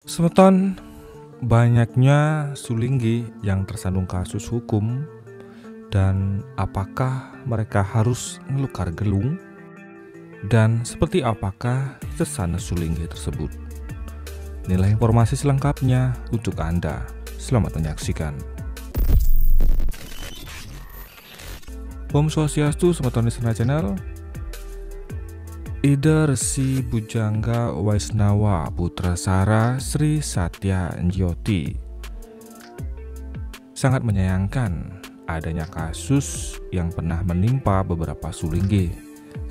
Semeton, banyaknya sulinggi yang tersandung kasus hukum dan apakah mereka harus ngelukar gelung dan seperti apakah sesana sulinggi tersebut. Inilah informasi selengkapnya untuk Anda. Selamat menyaksikan. Om Swastiastu, Semeton Listener Channel. Ida Resi Bujangga Waisnawa Putra Sara Sri Satya Njyoti sangat menyayangkan adanya kasus yang pernah menimpa beberapa sulinggi.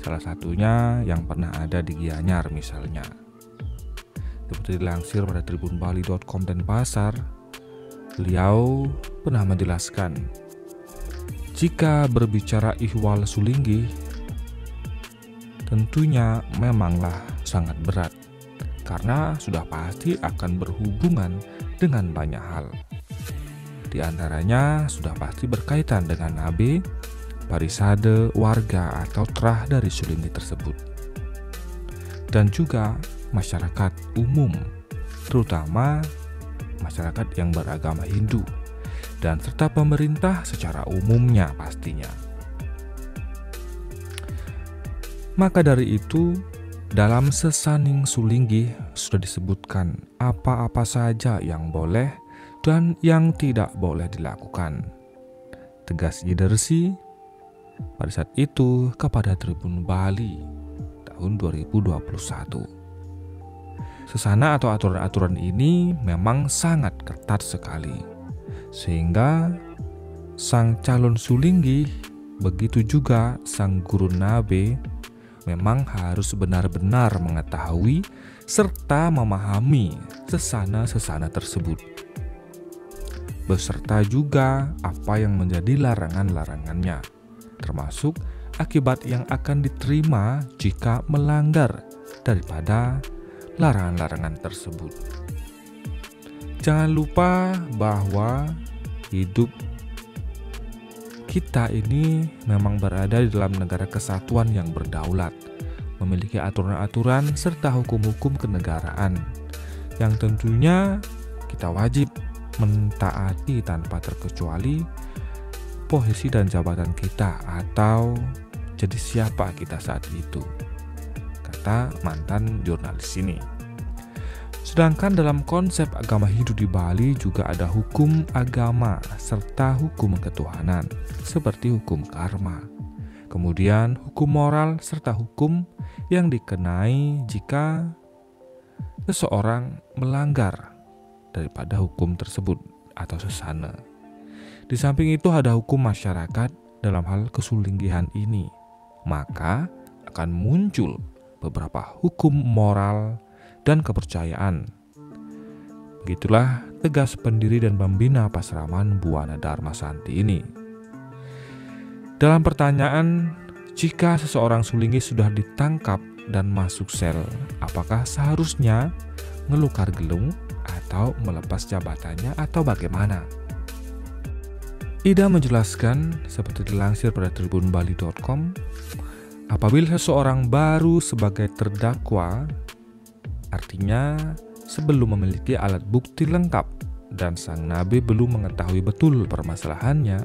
Salah satunya yang pernah ada di Gianyar misalnya. Seperti dilansir pada tribunbali.com dan Pasar, beliau pernah menjelaskan, jika berbicara ihwal sulinggi, tentunya memanglah sangat berat, karena sudah pasti akan berhubungan dengan banyak hal. Di antaranya sudah pasti berkaitan dengan nabe, parisade, warga atau terah dari sulinggi tersebut. Dan juga masyarakat umum, terutama masyarakat yang beragama Hindu, dan serta pemerintah secara umumnya pastinya. Maka dari itu, dalam sesaning sulinggi sudah disebutkan apa-apa saja yang boleh dan yang tidak boleh dilakukan. Tegas Ida Resi pada saat itu kepada Tribun Bali tahun 2021. Sesana atau aturan-aturan ini memang sangat ketat sekali, sehingga sang calon sulinggi, begitu juga sang guru nabe, memang harus benar-benar mengetahui serta memahami sesana-sesana tersebut, beserta juga apa yang menjadi larangan-larangannya, termasuk akibat yang akan diterima jika melanggar daripada larangan-larangan tersebut. Jangan lupa bahwa hidup kita ini memang berada di dalam negara kesatuan yang berdaulat, memiliki aturan-aturan serta hukum-hukum kenegaraan yang tentunya kita wajib mentaati tanpa terkecuali posisi dan jabatan kita atau jadi siapa kita saat itu, kata mantan jurnalis ini. Sedangkan dalam konsep agama Hindu di Bali juga ada hukum agama serta hukum ketuhanan seperti hukum karma. Kemudian hukum moral serta hukum yang dikenai jika seseorang melanggar daripada hukum tersebut atau sesana. Di samping itu ada hukum masyarakat dalam hal kesulinggihan ini. Maka akan muncul beberapa hukum moral dan kepercayaan. Begitulah tegas pendiri dan pembina Pasraman Buana Dharma Santi ini. Dalam pertanyaan, jika seseorang sulinggi sudah ditangkap dan masuk sel, apakah seharusnya ngelukar gelung atau melepas jabatannya atau bagaimana? Ida menjelaskan seperti dilansir pada tribunbali.com, apabila seseorang baru sebagai terdakwa, artinya sebelum memiliki alat bukti lengkap dan sang nabe belum mengetahui betul permasalahannya,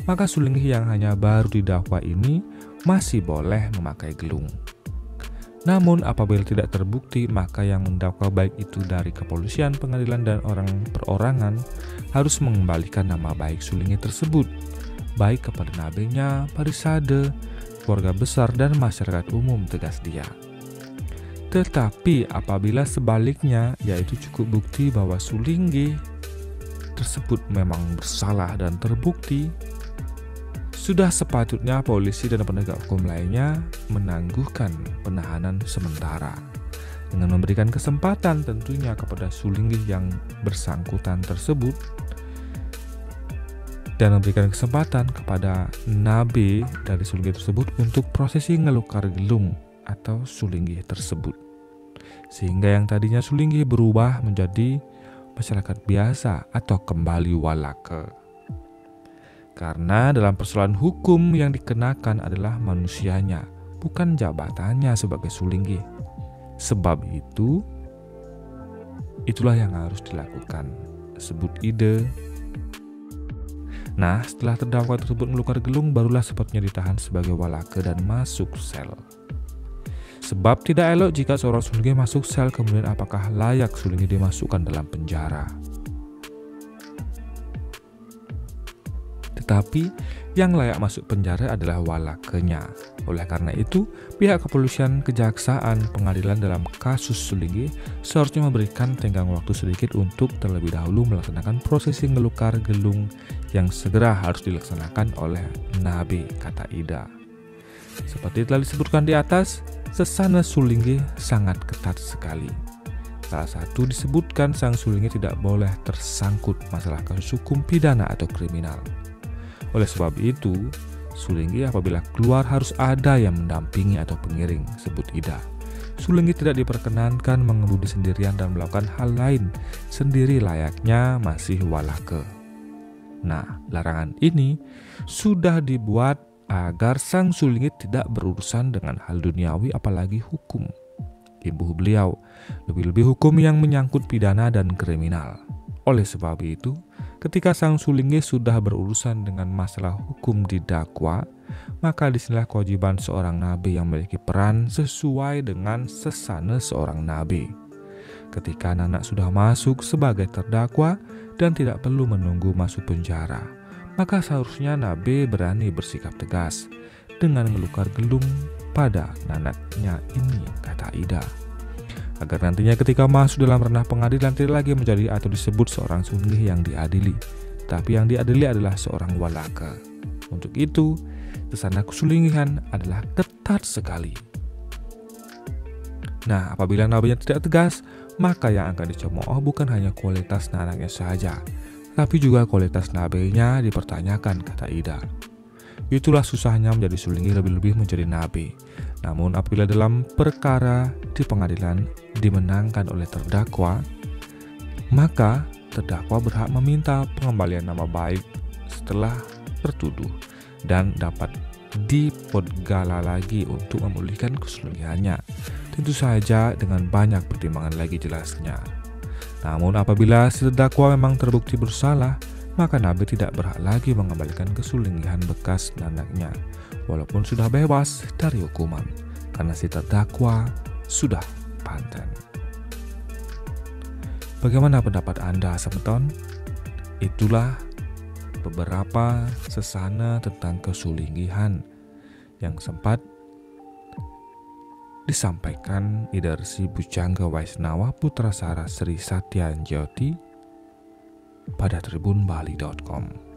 maka sulinggi yang hanya baru didakwa ini masih boleh memakai gelung. Namun apabila tidak terbukti, maka yang mendakwa baik itu dari kepolisian, pengadilan, dan orang perorangan harus mengembalikan nama baik sulinggi tersebut, baik kepada nabenya, parisade, keluarga besar, dan masyarakat umum, tegas dia. Tetapi apabila sebaliknya, yaitu cukup bukti bahwa sulinggi tersebut memang bersalah dan terbukti, sudah sepatutnya polisi dan penegak hukum lainnya menangguhkan penahanan sementara dengan memberikan kesempatan tentunya kepada sulinggi yang bersangkutan tersebut dan memberikan kesempatan kepada nabe dari sulinggi tersebut untuk prosesi ngelukar gelung atau sulinggi tersebut, sehingga yang tadinya sulinggi berubah menjadi masyarakat biasa atau kembali walake. Karena dalam persoalan hukum yang dikenakan adalah manusianya, bukan jabatannya sebagai sulinggi. Sebab itu Itulah yang harus dilakukan. Sebut ide. Nah, setelah terdakwa tersebut mengelukar gelung, barulah sepatutnya ditahan sebagai walake dan masuk sel. Sebab tidak elok jika seorang sulinggi masuk sel, kemudian apakah layak sulinggi dimasukkan dalam penjara. Tetapi yang layak masuk penjara adalah walakenya. Oleh karena itu, pihak kepolisian, kejaksaan, pengadilan dalam kasus sulinggi seharusnya memberikan tenggang waktu sedikit untuk terlebih dahulu melaksanakan prosesi ngelukar gelung yang segera harus dilaksanakan oleh Nabe, kata Ida. Seperti telah disebutkan di atas, sesana sulinggi sangat ketat sekali. Salah satu disebutkan sang sulinggi tidak boleh tersangkut masalah kasus hukum pidana atau kriminal. Oleh sebab itu, sulinggi apabila keluar harus ada yang mendampingi atau pengiring, sebut Ida. Sulinggi tidak diperkenankan mengemudi sendirian dan melakukan hal lain sendiri layaknya masih walake. Nah, larangan ini sudah dibuat agar sang sulinggi tidak berurusan dengan hal duniawi apalagi hukum. Imbuh beliau, lebih-lebih hukum yang menyangkut pidana dan kriminal. Oleh sebab itu, ketika sang sulinggi sudah berurusan dengan masalah hukum didakwa, maka disinilah kewajiban seorang nabi yang memiliki peran sesuai dengan sesana seorang nabi. Ketika anak sudah masuk sebagai terdakwa dan tidak perlu menunggu masuk penjara, maka seharusnya nabi berani bersikap tegas dengan melukar gelung pada nanaknya ini, kata Ida. Agar nantinya ketika masuk dalam ranah pengadilan tidak lagi menjadi atau disebut seorang sulinggi yang diadili, tapi yang diadili adalah seorang walake. Untuk itu, sesana kesulinggihan adalah ketat sekali. Nah, apabila nabinya tidak tegas, maka yang akan dicemooh bukan hanya kualitas nanaknya saja, tapi juga kualitas nabinya dipertanyakan, kata Ida. Itulah susahnya menjadi sulinggi, lebih-lebih menjadi nabi. Namun apabila dalam perkara di pengadilan dimenangkan oleh terdakwa, maka terdakwa berhak meminta pengembalian nama baik setelah tertuduh dan dapat dipodgala lagi untuk memulihkan kesulinggihannya. Tentu saja dengan banyak pertimbangan lagi jelasnya. Namun apabila si terdakwa memang terbukti bersalah, maka nabi tidak berhak lagi mengembalikan kesulinggihan bekas nanaknya, walaupun sudah bebas dari hukuman, karena si terdakwa sudah paten. Bagaimana pendapat Anda, Semeton? Itulah beberapa sesana tentang kesulinggihan yang sempat disampaikan Idarsi Bujangga Waisnawa Putra Sara Sri Satyanjoti pada tribunbali.com.